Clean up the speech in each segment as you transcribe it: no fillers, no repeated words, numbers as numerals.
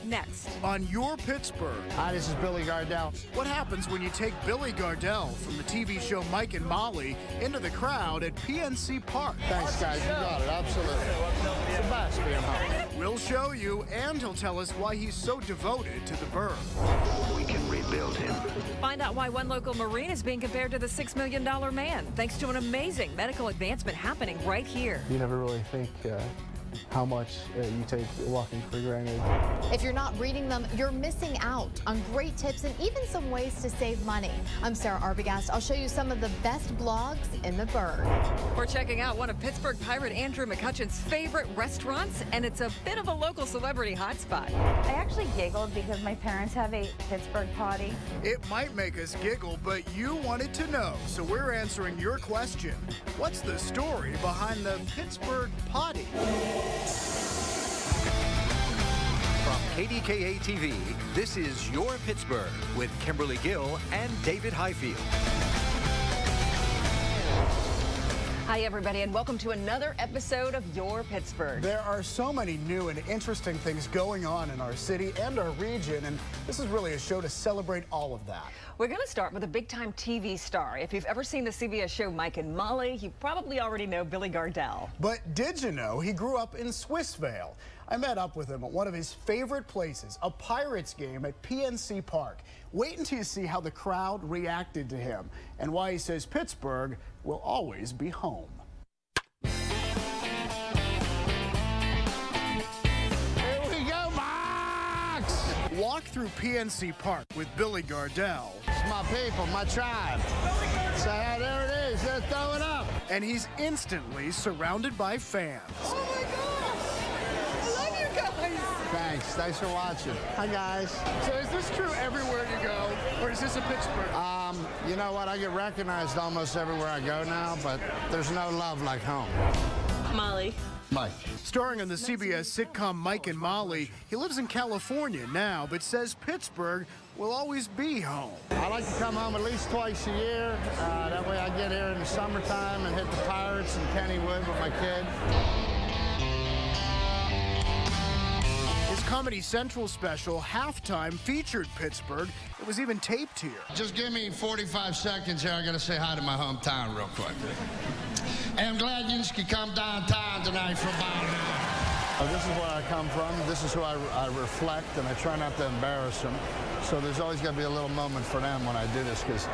next. On Your Pittsburgh. Hi, this is Billy Gardell. What happens when you take Billy Gardell from the TV show Mike and Molly into the crowd at PNC Park? Thanks, guys. You got it. Absolutely. It's the best being home. We'll show you, and he'll tell us why he's so devoted to the bird. We can rebuild him. Find out why one local Marine is being compared to the $6 million man, thanks to an amazing medical advancement happening right here. You never really think how much you take walking for granted. If you're not reading them, you're missing out on great tips and even some ways to save money. I'm Sarah Arbogast. I'll show you some of the best blogs in the bird. We're checking out one of Pittsburgh pirate Andrew McCutcheon's favorite restaurants, and it's a bit of a local celebrity hotspot. I actually giggled because my parents have a Pittsburgh potty. It might make us giggle, but you wanted to know, so we're answering your question. What's the story behind the Pittsburgh potty? From KDKA TV, this is Your Pittsburgh with Kimberly Gill and David Highfield. Hi, everybody, and welcome to another episode of Your Pittsburgh. There are so many new and interesting things going on in our city and our region, and this is really a show to celebrate all of that. We're going to start with a big-time TV star. If you've ever seen the CBS show Mike and Molly, you probably already know Billy Gardell. But did you know he grew up in Swissvale? I met up with him at one of his favorite places, a Pirates game at PNC Park. Wait until you see how the crowd reacted to him and why he says Pittsburgh will always be home. Here we go, Max! Walk through PNC Park with Billy Gardell. It's my people, my tribe. So there it is. Let's throw it up. And he's instantly surrounded by fans. Oh, my gosh! I love you guys! Thanks for watching. Hi, guys. So is this true everywhere you go, or is this a Pittsburgh? You know what? I get recognized almost everywhere I go now, but there's no love like home. Molly. Mike. Starring in the CBS sitcom Mike and Molly, he lives in California now, but says Pittsburgh will always be home. I like to come home at least twice a year. That way I get here in the summertime and hit the Pirates and Kennywood with my kid. His Comedy Central special, Halftime, featured Pittsburgh. It was even taped here. Just give me 45 seconds here. I got to say hi to my hometown real quick. And I'm glad you could come downtown tonight for about an hour. This is where I come from. This is who I reflect, and I try not to embarrass them. So there's always got to be a little moment for them when I do this, because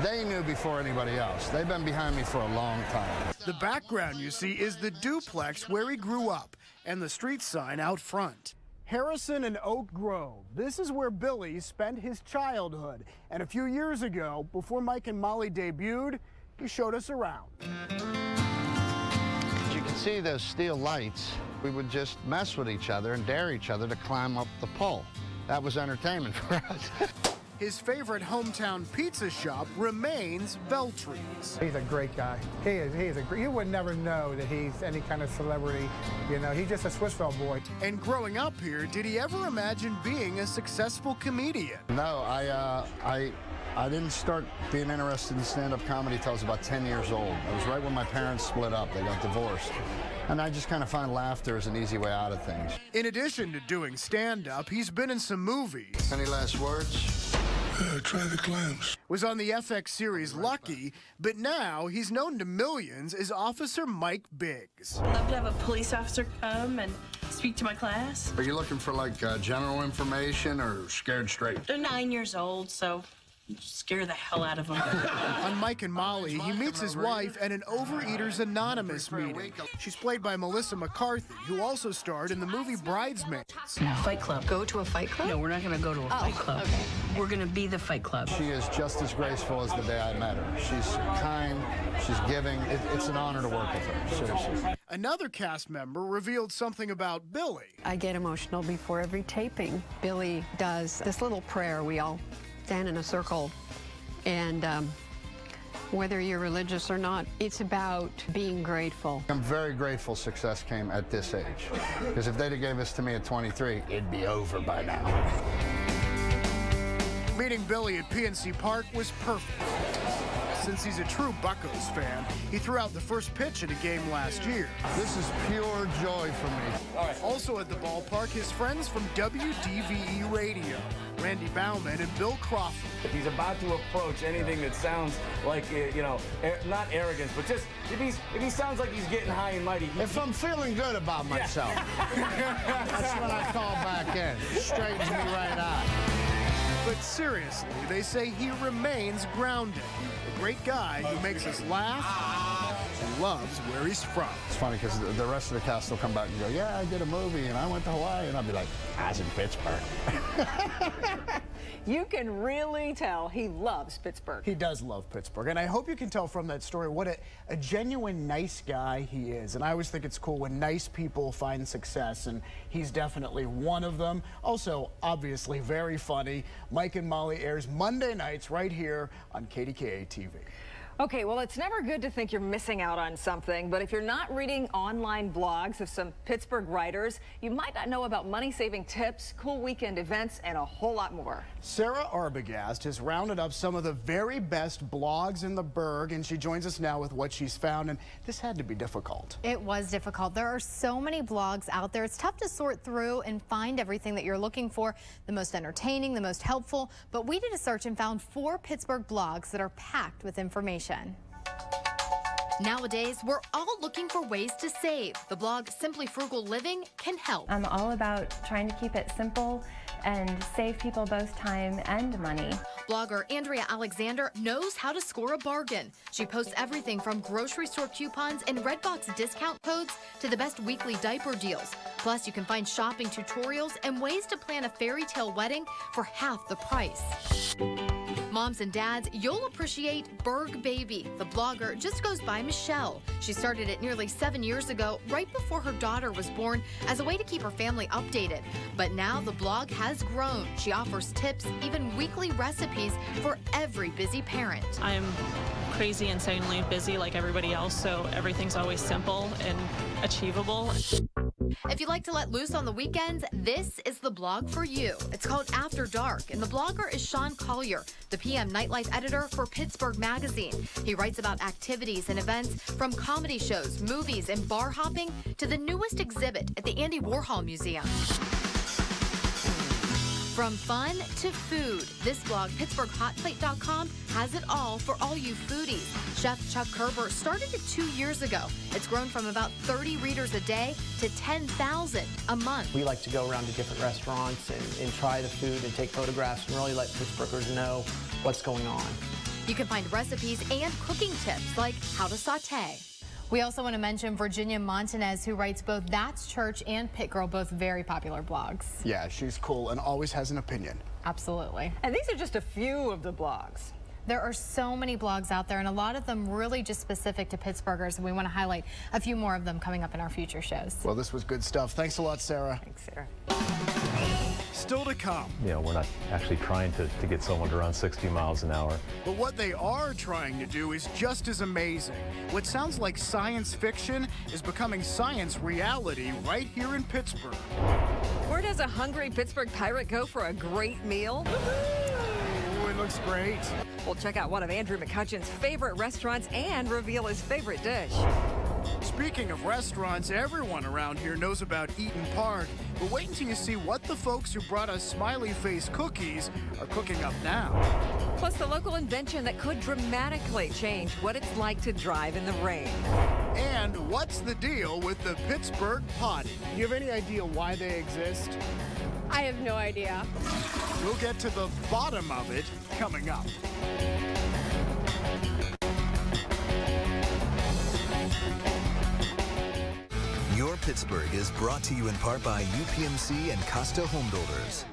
they knew before anybody else. They've been behind me for a long time. The background you see is the duplex where he grew up and the street sign out front. Harrison and Oak Grove. This is where Billy spent his childhood. And a few years ago, before Mike and Molly debuted, he showed us around. As you can see those steel lights, we would just mess with each other and dare each other to climb up the pole. That was entertainment for us. His favorite hometown pizza shop remains Veltry's. He's a great guy. He is you would never know that he's any kind of celebrity. You know, he's just a Swissvale boy. And growing up here, did he ever imagine being a successful comedian? No, I didn't start being interested in stand-up comedy till I was about 10 years old. It was right when my parents split up. They got divorced. And I just kind of find laughter as an easy way out of things. In addition to doing stand-up, he's been in some movies. Any last words? Try the clams. Was on the FX series Lucky, but now he's known to millions as Officer Mike Biggs. I'd love to have a police officer come and speak to my class. Are you looking for, like, general information or scared straight? They're 9 years old, so scare the hell out of them. On Mike and Molly, he meets his wife at an Overeaters Anonymous meeting. She's played by Melissa McCarthy, who also starred in the movie Bridesmaids. Fight club. Go to a fight club? No, we're not going to go to a fight club. Okay. We're going to be the fight club. She is just as graceful as the day I met her. She's kind, she's giving. It's an honor to work with her, seriously. Another cast member revealed something about Billy. I get emotional before every taping. Billy does this little prayer. We all stand in a circle, and whether you're religious or not, it's about being grateful. I'm very grateful success came at this age, because if they'd have gave this to me at 23, it'd be over by now. Meeting Billy at PNC Park was perfect. Since he's a true Buccos fan, he threw out the first pitch at a game last year. This is pure joy for me. Also at the ballpark, his friends from WDVE Radio, Randy Bauman and Bill Crawford. He's about to approach anything that sounds like, not arrogance, but just if he sounds like he's getting high and mighty. If I'm feeling good about myself, that's when I call back in. Straightens me right out. But seriously, they say he remains grounded. A great guy who makes us laugh and loves where he's from. It's funny because the rest of the cast will come back and go, yeah, I did a movie and I went to Hawaii. And I'll be like, I was in Pittsburgh. You can really tell he loves Pittsburgh. He does love Pittsburgh. And I hope you can tell from that story what a genuine nice guy he is. And I always think it's cool when nice people find success, and he's definitely one of them. Also, obviously, very funny. Mike and Molly airs Monday nights right here on KDKA TV. Okay, well, it's never good to think you're missing out on something, but if you're not reading online blogs of some Pittsburgh writers, you might not know about money-saving tips, cool weekend events, and a whole lot more. Sarah Arbogast has rounded up some of the very best blogs in the burg, and she joins us now with what she's found, and this had to be difficult. It was difficult. There are so many blogs out there. It's tough to sort through and find everything that you're looking for, the most entertaining, the most helpful, but we did a search and found 4 Pittsburgh blogs that are packed with information. Nowadays, we're all looking for ways to save. The blog Simply Frugal Living can help. I'm all about trying to keep it simple and save people both time and money. Blogger Andrea Alexander knows how to score a bargain. She posts everything from grocery store coupons and Redbox discount codes to the best weekly diaper deals. Plus, you can find shopping tutorials and ways to plan a fairy tale wedding for half the price. Moms and dads, you'll appreciate Berg Baby. The blogger just goes by Michelle. She started it nearly 7 years ago, right before her daughter was born, as a way to keep her family updated. But now the blog has grown. She offers tips, even weekly recipes for every busy parent. I'm crazy, insanely busy like everybody else, so everything's always simple and achievable. If you like to let loose on the weekends, this is the blog for you. It's called After Dark, and the blogger is Sean Collier, the PM Nightlife editor for Pittsburgh Magazine. He writes about activities and events from comedy shows, movies, and bar hopping to the newest exhibit at the Andy Warhol Museum. From fun to food, this blog, PittsburghHotPlate.com, has it all for all you foodies. Chef Chuck Kerber started it 2 years ago. It's grown from about 30 readers a day to 10,000 a month. We like to go around to different restaurants and try the food and take photographs and really let Pittsburghers know what's going on. You can find recipes and cooking tips like how to saute. We also want to mention Virginia Montanez, who writes both That's Church and Pit Girl, both very popular blogs. Yeah, she's cool and always has an opinion. Absolutely. And these are just a few of the blogs. There are so many blogs out there, and a lot of them really just specific to Pittsburghers, and we want to highlight a few more of them coming up in our future shows. Well, this was good stuff. Thanks a lot, Sarah. Thanks, Sarah. Still to come. You know, we're not actually trying to get someone to run 60 miles an hour. But what they are trying to do is just as amazing. What sounds like science fiction is becoming science reality right here in Pittsburgh. Where does a hungry Pittsburgh pirate go for a great meal? Ooh, it looks great. We'll check out one of Andrew McCutcheon's favorite restaurants and reveal his favorite dish. Speaking of restaurants, everyone around here knows about Eaton Park, but wait until you see what the folks who brought us smiley face cookies are cooking up now. Plus the local invention that could dramatically change what it's like to drive in the rain. And what's the deal with the Pittsburgh potty? Do you have any idea why they exist? I have no idea. We'll get to the bottom of it coming up. Your Pittsburgh is brought to you in part by UPMC and Costa Home Builders.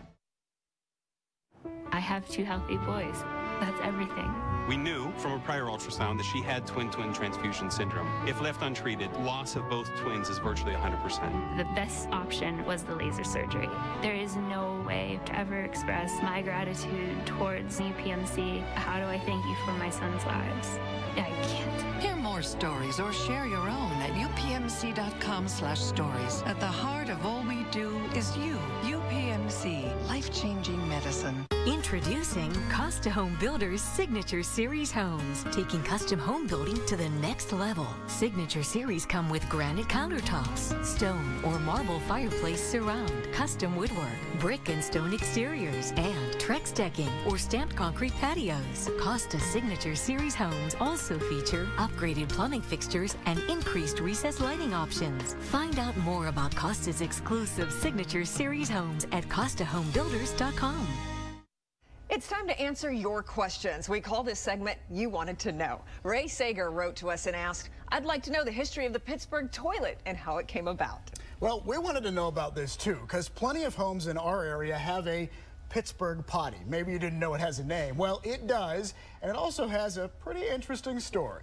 I have 2 healthy boys. That's everything. We knew from a prior ultrasound that she had twin-twin transfusion syndrome. If left untreated, loss of both twins is virtually 100%. The best option was the laser surgery. There is no way to ever express my gratitude towards UPMC. How do I thank you for my son's lives? I can't. Hear more stories or share your own at upmc.com/stories. At the heart of all we do is you. UPMC, life-changing medicine. Introducing Costa Home Builders Signature Series homes, taking custom home building to the next level. Signature Series come with granite countertops, stone or marble fireplace surround, custom woodwork, brick and stone exteriors, and Trex decking or stamped concrete patios. Costa Signature Series homes also feature upgraded plumbing fixtures and increased recessed lighting options. Find out more about Costa's exclusive Signature Series homes at CostaHomeBuilders.com. It's time to answer your questions. We call this segment You Wanted to Know. Ray Sager wrote to us and asked, I'd like to know the history of the Pittsburgh toilet and how it came about. Well, we wanted to know about this too, because plenty of homes in our area have a Pittsburgh potty. Maybe you didn't know it has a name. Well, it does, and it also has a pretty interesting story.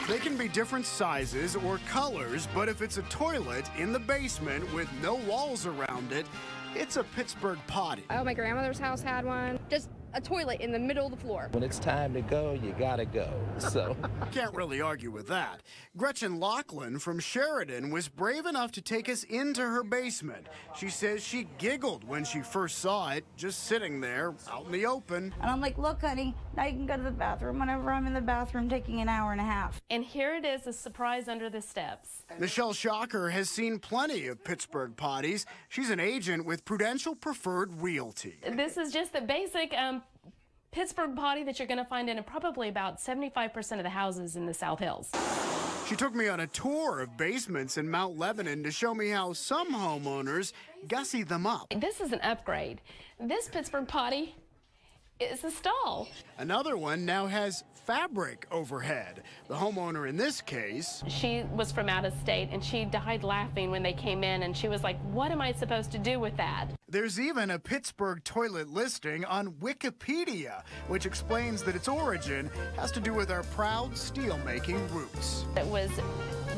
They can be different sizes or colors, but if it's a toilet in the basement with no walls around it, it's a Pittsburgh potty. Oh, my grandmother's house had one. Just a toilet in the middle of the floor. When it's time to go, you gotta go. So can't really argue with that. Gretchen Laughlin from Sheridan was brave enough to take us into her basement. She says she giggled when she first saw it, just sitting there out in the open. And I'm like, look, honey, now you can go to the bathroom whenever I'm in the bathroom taking an hour and a half. And here it is, a surprise under the steps. Michelle Shocker has seen plenty of Pittsburgh potties. She's an agent with Prudential Preferred Realty. This is just the basic Pittsburgh potty that you're going to find in probably about 75% of the houses in the South Hills. She took me on a tour of basements in Mount Lebanon to show me how some homeowners gussy them up. This is an upgrade. This Pittsburgh potty is a stall. Another one now has fabric overhead. The homeowner in this case, she was from out of state and she died laughing when they came in, and she was like, what am I supposed to do with that? There's even a Pittsburgh toilet listing on Wikipedia, which explains that its origin has to do with our proud steel-making roots. It was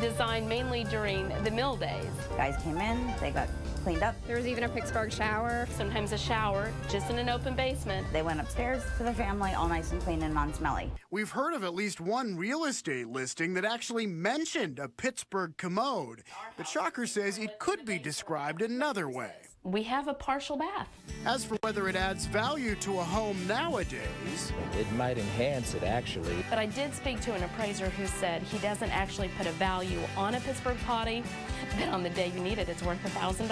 designed mainly during the mill days. Guys came in, they got cleaned up. There was even a Pittsburgh shower. Sometimes a shower, just in an open basement. They went upstairs to the family, all nice and clean and non-smelly. We've heard of at least one real estate listing that actually mentioned a Pittsburgh commode, but Shocker says it could be described another way. We have a partial bath. As for whether it adds value to a home nowadays, it might enhance it, actually. But I did speak to an appraiser who said he doesn't actually put a value on a Pittsburgh potty, but on the day you need it, it's worth $1,000.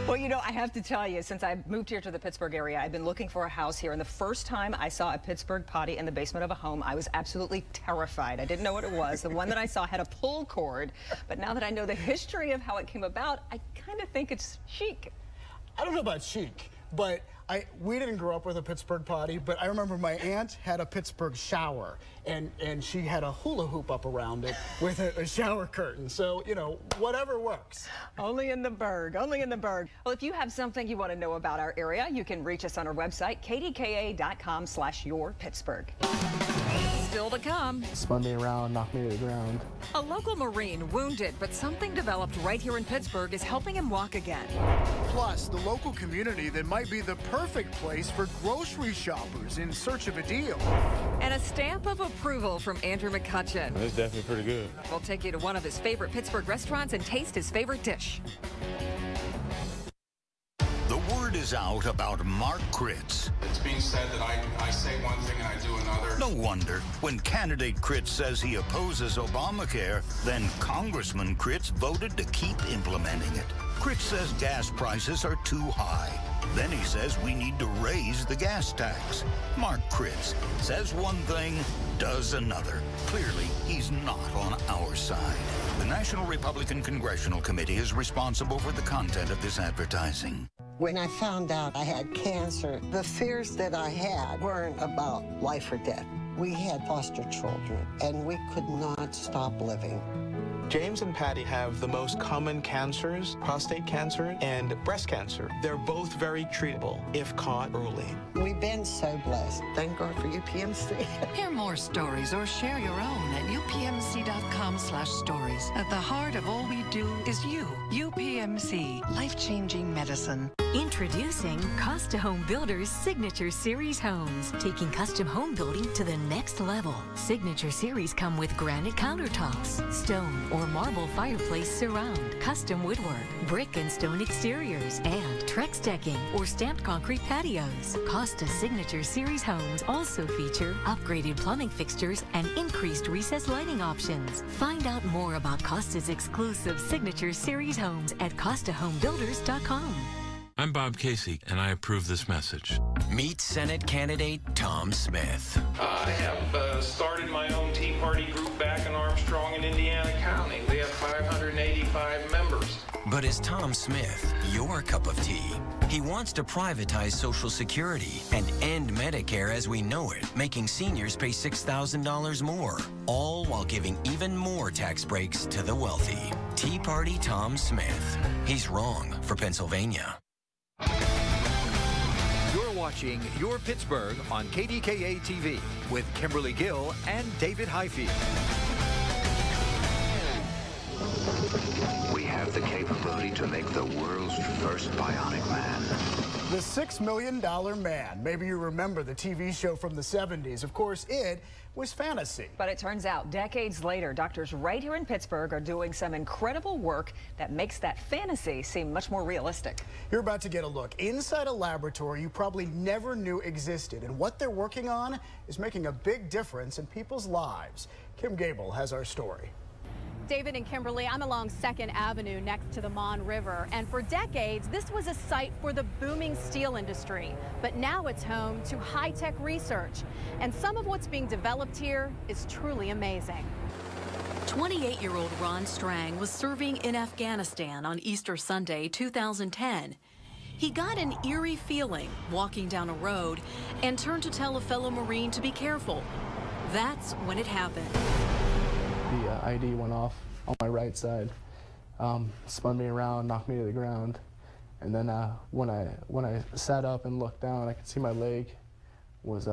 Well, you know, I have to tell you, since I moved here to the Pittsburgh area, I've been looking for a house here, and the first time I saw a Pittsburgh potty in the basement of a home, I was absolutely terrified. I didn't know what it was. The one that I saw had a pull cord, but now that I know the history of how it came about, I kind of think it's chic. I don't know about chic, but we didn't grow up with a Pittsburgh potty, but I remember my aunt had a Pittsburgh shower, and she had a hula hoop up around it with a shower curtain. So, you know, whatever works. Only in the Burgh, only in the Burgh. Well, if you have something you want to know about our area, you can reach us on our website, kdka.com/yourpittsburgh. Still to come. Spun me around, knocked me to the ground. A local Marine wounded, but something developed right here in Pittsburgh is helping him walk again. Plus, the local community that might be the perfect place for grocery shoppers in search of a deal. And a stamp of approval from Andrew McCutcheon. That's definitely pretty good. We'll take you to one of his favorite Pittsburgh restaurants and taste his favorite dish. The word is out about Mark Kritz. It's being said that I say one thing and I do another. No wonder. When candidate Kritz says he opposes Obamacare, then Congressman Kritz voted to keep implementing it. Kritz says gas prices are too high. Then he says we need to raise the gas tax. Mark Kritz says one thing, does another. Clearly, he's not on our side. The National Republican Congressional Committee is responsible for the content of this advertising. When I found out I had cancer, the fears that I had weren't about life or death. We had foster children, and we could not stop living. James and Patty have the most common cancers, prostate cancer and breast cancer. They're both very treatable if caught early. We've been so blessed. Thank God for UPMC. Hear more stories or share your own at upmc.com/stories. At the heart of all we do is you. UPMC, life-changing medicine. Introducing Costa Home Builders Signature Series homes, taking custom home building to the next level. Signature Series come with granite countertops, stone or marble fireplace surround, custom woodwork, brick and stone exteriors, and Trex decking or stamped concrete patios. Costa Signature Series homes also feature upgraded plumbing fixtures and increased recessed lighting options. Find out more about Costa's exclusive Signature Series homes at CostaHomeBuilders.com. I'm Bob Casey, and I approve this message. Meet Senate candidate Tom Smith. I have started my own Tea Party group back in Armstrong in Indiana County. We have 585 members. But is Tom Smith your cup of tea? He wants to privatize Social Security and end Medicare as we know it, making seniors pay $6,000 more, all while giving even more tax breaks to the wealthy. Tea Party Tom Smith. He's wrong for Pennsylvania. You're watching Your Pittsburgh on KDKA TV with Kimberly Gill and David Highfield. We have the capability to make the world's first bionic man. The $6 Million Man. Maybe you remember the TV show from the 70s. Of course, it was fantasy. But it turns out decades later, doctors right here in Pittsburgh are doing some incredible work that makes that fantasy seem much more realistic. You're about to get a look inside a laboratory you probably never knew existed. And what they're working on is making a big difference in people's lives. Kim Gable has our story. David and Kimberly, I'm along 2nd Avenue next to the Mon River, and for decades this was a site for the booming steel industry, but now it's home to high-tech research, and some of what's being developed here is truly amazing. 28-year-old Ron Strang was serving in Afghanistan on Easter Sunday 2010. He got an eerie feeling walking down a road and turned to tell a fellow Marine to be careful. That's when it happened. The ID went off on my right side, spun me around, knocked me to the ground, and then when I sat up and looked down, I could see my leg was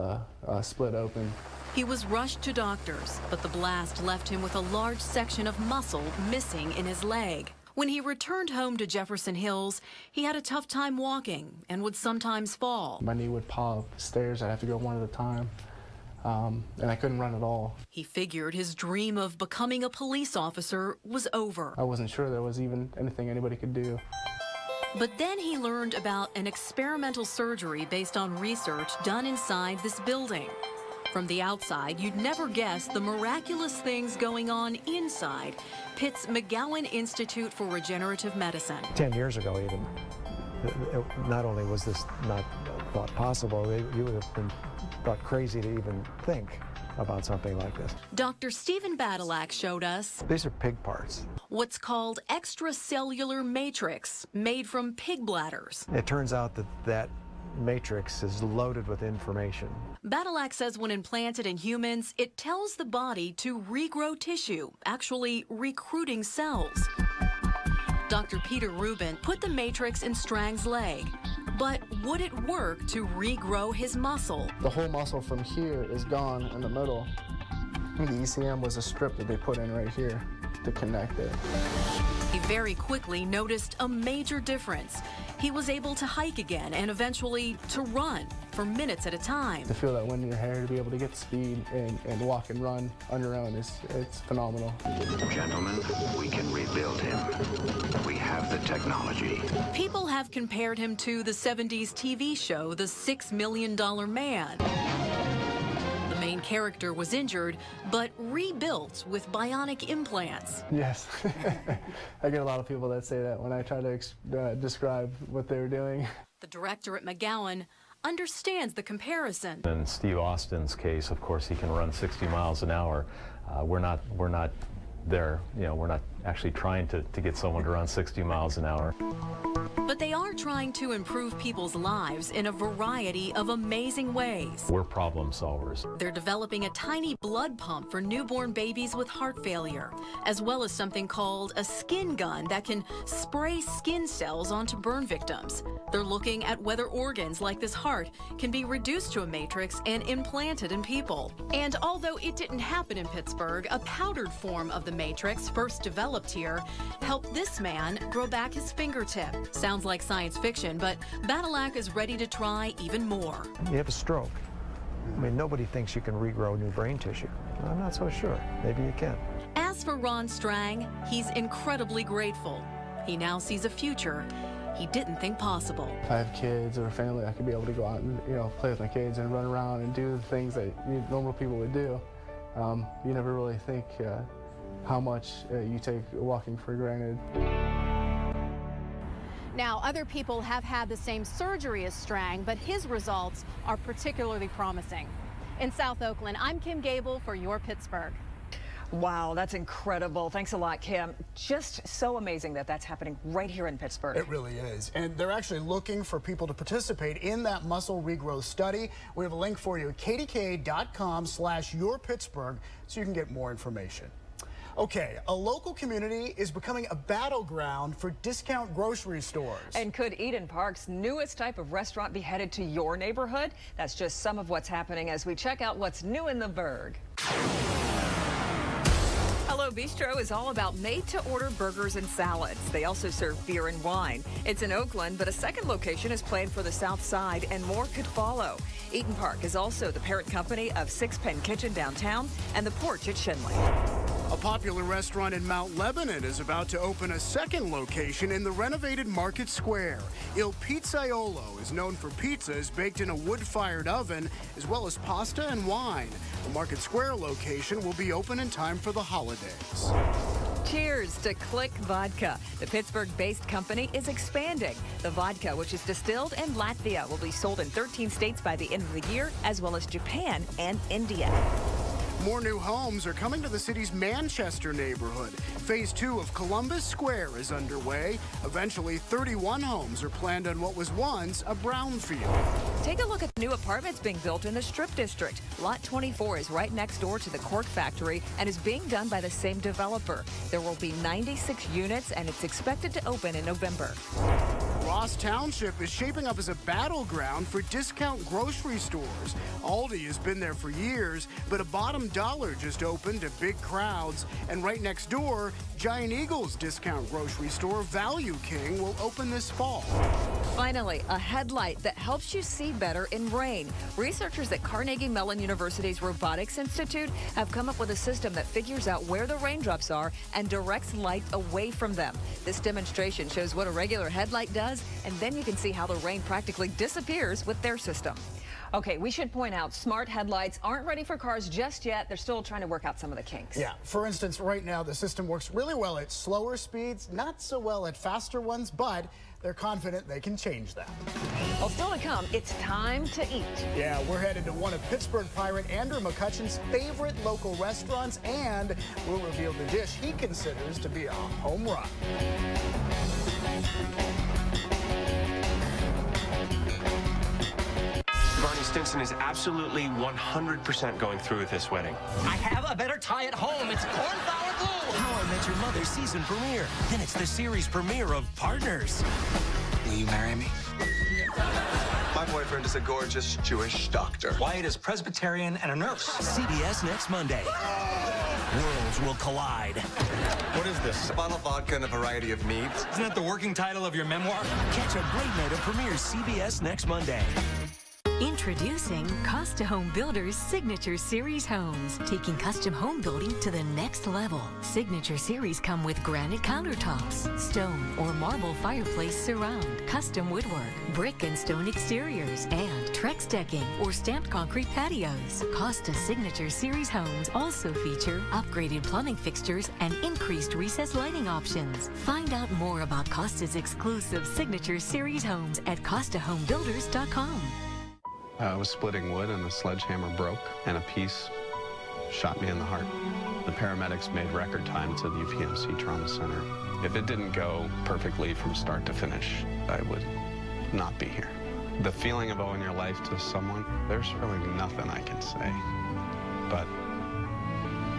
split open. He was rushed to doctors, but the blast left him with a large section of muscle missing in his leg. When he returned home to Jefferson Hills, he had a tough time walking and would sometimes fall. My knee would paw up the stairs. I'd have to go one at a time. And I couldn't run at all. He figured his dream of becoming a police officer was over. I wasn't sure there was even anything anybody could do. But then he learned about an experimental surgery based on research done inside this building. From the outside, you'd never guess the miraculous things going on inside Pitt's McGowan Institute for Regenerative Medicine. 10 years ago even, not only was this not thought possible, you would have been thought crazy to even think about something like this. Dr. Stephen Badalak showed us these are pig parts. What's called extracellular matrix, made from pig bladders. It turns out that that matrix is loaded with information. Badalak says when implanted in humans, it tells the body to regrow tissue, actually recruiting cells. Dr. Peter Rubin put the matrix in Strang's leg. But would it work to regrow his muscle? The whole muscle from here is gone in the middle. The ECM was a strip that they put in right here to connect it. He very quickly noticed a major difference. He was able to hike again and eventually to run for minutes at a time. To feel that wind in your hair, to be able to get speed and walk and run on your own, it's phenomenal. Gentlemen, we can rebuild him. We have the technology. People have compared him to the 70s TV show, The $6 Million Man. The main character was injured, but rebuilt with bionic implants. Yes. I get a lot of people that say that when I try to describe what they were doing. The director at McGowan understands the comparison. In Steve Austin's case, of course, he can run 60 miles an hour. We're not there, we're not actually trying to get someone to run 60 miles an hour. But they are trying to improve people's lives in a variety of amazing ways. We're problem solvers. They're developing a tiny blood pump for newborn babies with heart failure, as well as something called a skin gun that can spray skin cells onto burn victims. They're looking at whether organs like this heart can be reduced to a matrix and implanted in people. And although it didn't happen in Pittsburgh, a powdered form of the matrix, first developed here, helped this man grow back his fingertip. Sounds sounds like science fiction, but Badalac is ready to try even more. You have a stroke. I mean, nobody thinks you can regrow new brain tissue. I'm not so sure. Maybe you can. As for Ron Strang, he's incredibly grateful. He now sees a future he didn't think possible. If I have kids or a family, I could be able to go out and play with my kids and run around and do the things that normal people would do. You never really think how much you take walking for granted. Now, other people have had the same surgery as Strang, but his results are particularly promising. In South Oakland, I'm Kim Gable for Your Pittsburgh. Wow, that's incredible. Thanks a lot, Kim. Just so amazing that that's happening right here in Pittsburgh. It really is. And they're actually looking for people to participate in that muscle regrowth study. We have a link for you at kdka.com/yourpittsburgh so you can get more information. Okay, a local community is becoming a battleground for discount grocery stores. And could Eden Park's newest type of restaurant be headed to your neighborhood? That's just some of what's happening as we check out what's new in the Burgh. Hello Bistro is all about made-to-order burgers and salads. They also serve beer and wine. It's in Oakland, but a second location is planned for the South Side, and more could follow. Eden Park is also the parent company of Six Pen Kitchen downtown and The Porch at Shinley. A popular restaurant in Mount Lebanon is about to open a second location in the renovated Market Square. Il Pizzaiolo is known for pizzas baked in a wood-fired oven, as well as pasta and wine. The Market Square location will be open in time for the holidays. Cheers to Click Vodka. The Pittsburgh-based company is expanding. The vodka, which is distilled in Latvia, will be sold in 13 states by the end of the year, as well as Japan and India. More new homes are coming to the city's Manchester neighborhood. Phase 2 of Columbus Square is underway. Eventually, 31 homes are planned on what was once a brownfield. Take a look at the new apartments being built in the Strip District. Lot 24 is right next door to the cork factory and is being done by the same developer. There will be 96 units, and it's expected to open in November. Ross Township is shaping up as a battleground for discount grocery stores. Aldi has been there for years, but a Bottom Dollar just opened to big crowds. And right next door, Giant Eagle's discount grocery store, Value King, will open this fall. Finally, a headlight that helps you see better in rain. Researchers at Carnegie Mellon University's Robotics Institute have come up with a system that figures out where the raindrops are and directs light away from them. This demonstration shows what a regular headlight does, and then you can see how the rain practically disappears with their system. Okay, we should point out smart headlights aren't ready for cars just yet. They're still trying to work out some of the kinks. Yeah, for instance, right now the system works really well at slower speeds, not so well at faster ones, but they're confident they can change that. Well, still to come, it's time to eat. Yeah, we're headed to one of Pittsburgh pirate Andrew McCutcheon's favorite local restaurants, and we'll reveal the dish he considers to be a home run. Barney Stinson is absolutely 100% going through with this wedding. I have a better tie at home. It's Cornflower Blue. How I Met Your Mother season premiere. Then it's the series premiere of Partners. Will you marry me? My boyfriend is a gorgeous Jewish doctor. Wyatt is Presbyterian and a nurse. CBS next Monday. Worlds will collide. What is this? A bottle of vodka and a variety of meats? Isn't that the working title of your memoir? Catch a great night of premieres CBS next Monday. Introducing Costa Home Builders Signature Series homes, taking custom home building to the next level. Signature Series come with granite countertops, stone or marble fireplace surround, custom woodwork, brick and stone exteriors, and Trex decking or stamped concrete patios. Costa Signature Series homes also feature upgraded plumbing fixtures and increased recessed lighting options. Find out more about Costa's exclusive Signature Series homes at CostaHomeBuilders.com. I was splitting wood and the sledgehammer broke and a piece shot me in the heart. The paramedics made record time to the UPMC Trauma Center. If it didn't go perfectly from start to finish, I would not be here. The feeling of owing your life to someone, there's really nothing I can say, but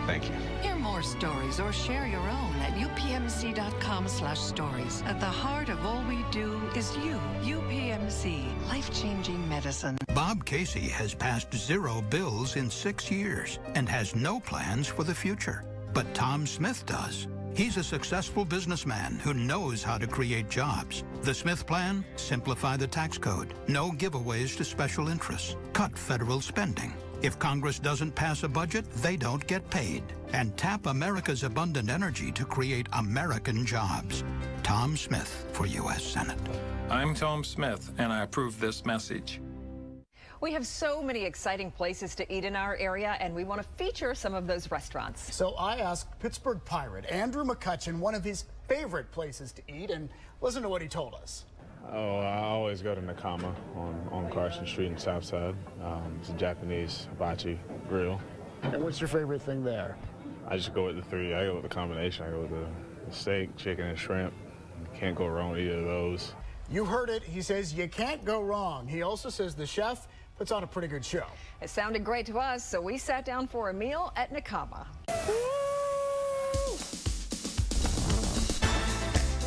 thank you. Hear more stories or share your own at upmc.com/stories. At the heart of all we do is you. UPMC, life-changing medicine. Bob Casey has passed 0 bills in 6 years and has no plans for the future. But Tom Smith does. He's a successful businessman who knows how to create jobs. The Smith Plan? Simplify the tax code. No giveaways to special interests. Cut federal spending. If Congress doesn't pass a budget, they don't get paid. And tap America's abundant energy to create American jobs. Tom Smith for U.S. Senate. I'm Tom Smith, and I approve this message. We have so many exciting places to eat in our area, and we want to feature some of those restaurants. So I asked Pittsburgh Pirate Andrew McCutcheon one of his favorite places to eat, and listen to what he told us. Oh, I always go to Nakama on Carson Street in Southside. It's a Japanese hibachi grill. And what's your favorite thing there? I just go with the three. I go with the combination. I go with the steak, chicken, and shrimp. You can't go wrong with either of those. You heard it. He says you can't go wrong. He also says the chef puts on a pretty good show. It sounded great to us, so we sat down for a meal at Nakama.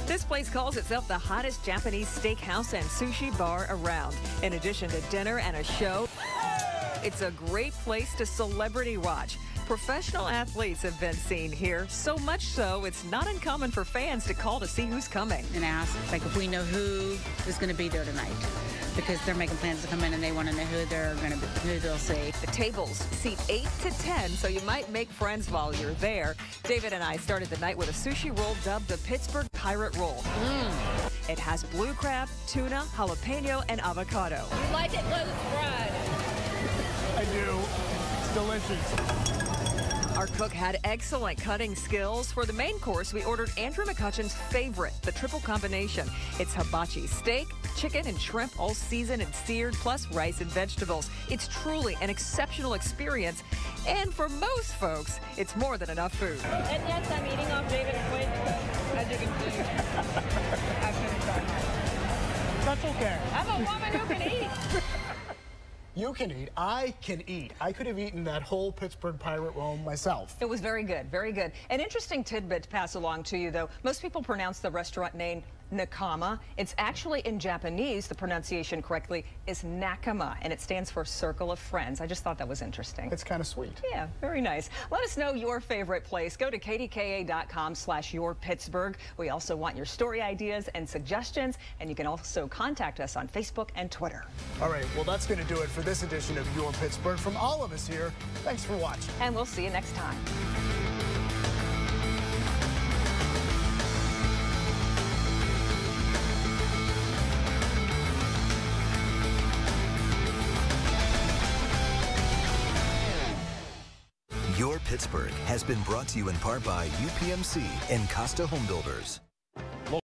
This place calls itself the hottest Japanese steakhouse and sushi bar around. In addition to dinner and a show, it's a great place to celebrity watch. Professional athletes have been seen here, so much so it's not uncommon for fans to call to see who's coming. And ask, like, if we know who is going to be there tonight, because they're making plans to come in and they want to know who they'll see. The tables seat 8 to 10, so you might make friends while you're there. David and I started the night with a sushi roll dubbed the Pittsburgh Pirate Roll. It has blue crab, tuna, jalapeno, and avocado. You like it when it's fried? I do. It's delicious. Our cook had excellent cutting skills. For the main course, we ordered Andrew McCutcheon's favorite, the triple combination. It's hibachi steak, chicken, and shrimp, all seasoned and seared, plus rice and vegetables. It's truly an exceptional experience. And for most folks, it's more than enough food. And yes, I'm eating off David's plate because, as you can see, I finished our That's okay. I'm a woman who can eat. You can eat. I can eat. I could have eaten that whole Pittsburgh Pirate Roll myself. It was very good, very good. An interesting tidbit to pass along to you, though. Most people pronounce the restaurant name Nakama. It's actually in Japanese, the pronunciation correctly is Nakama, and it stands for Circle of Friends. I just thought that was interesting. It's kind of sweet. Yeah, very nice. Let us know your favorite place. Go to kdka.com/yourpittsburgh. We also want your story ideas and suggestions, and you can also contact us on Facebook and Twitter. All right, well, that's going to do it for this edition of Your Pittsburgh. From all of us here, thanks for watching. And we'll see you next time. Your Pittsburgh has been brought to you in part by UPMC and Costa Home Builders.